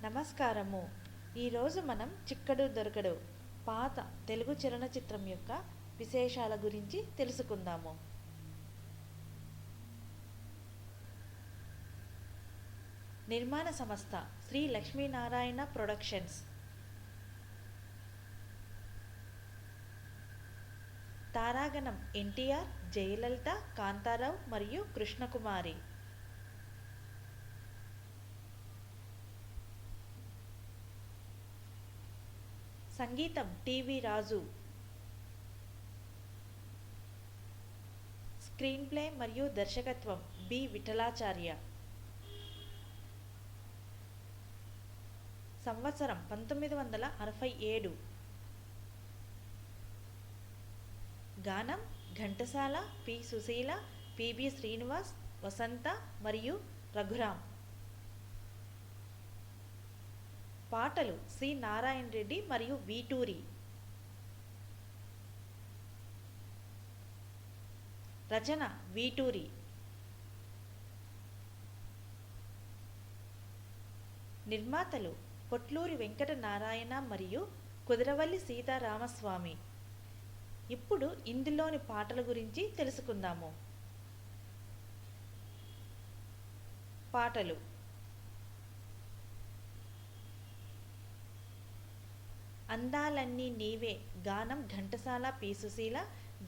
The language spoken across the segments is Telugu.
నమస్కారము. ఈరోజు మనం చిక్కడు దొరకడు పాత తెలుగు చలనచిత్రం యొక్క విశేషాల గురించి తెలుసుకుందాము. నిర్మాణ సంస్థ శ్రీ లక్ష్మీనారాయణ ప్రొడక్షన్స్. తారాగణం ఎన్టీఆర్, జయలలిత, కాంతారావు మరియు కృష్ణకుమారి. సంగీతం టీవీ రాజు. స్క్రీన్ ప్లే మరియు దర్శకత్వం బి విఠలాచార్య. సంవత్సరం 1967. గానం ఘంటసాల, పి సుశీల, పిబి శ్రీనివాస్, వసంత మరియు రఘురామ్. పాటలు సి నారాయణ రెడ్డి మరియు వీటూరి. రచన వీటూరి. నిర్మాతలు పొట్లూరి వెంకట నారాయణ మరియు కుదరవల్లి సీతారామస్వామి. ఇప్పుడు ఇందులోని పాటల గురించి తెలుసుకుందాము. పాటలు: అందాలన్నీ నీవే, గానం ఘంటసాల, పి సుశీల,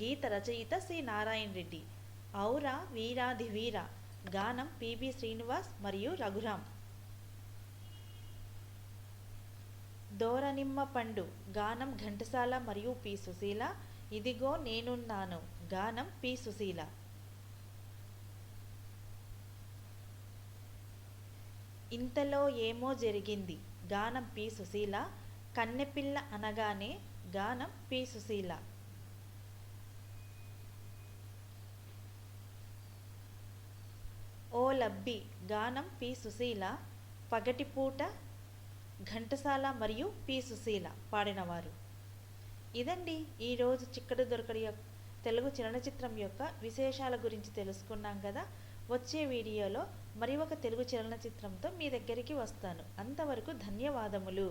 గీత రచయిత సి నారాయణ రెడ్డి. ఔరా వీరాధి వీర, గానం పిబి శ్రీనివాస్ మరియు రఘురామ్. దోరనిమ్మ పండు, గానం ఘంటసాల మరియు పి సుశీల, ఇదిగో నేనున్నాను, గానం పి సుశీల. ఇంతలో ఏమో జరిగింది, గానం పి సుశీల, కన్నెపిల్ల అనగానే, గానం పి సుశీల. ఓ లబ్బి, గానం పి సుశీల, పగటిపూట ఘంటసాల మరియు పి సుశీల పాడినవారు. ఇదండి ఈరోజు చిక్కడు దొరకడి తెలుగు చలనచిత్రం యొక్క విశేషాల గురించి తెలుసుకున్నాం కదా. వచ్చే వీడియోలో మరి ఒక తెలుగు చలనచిత్రంతో మీ దగ్గరికి వస్తాను. అంతవరకు ధన్యవాదములు.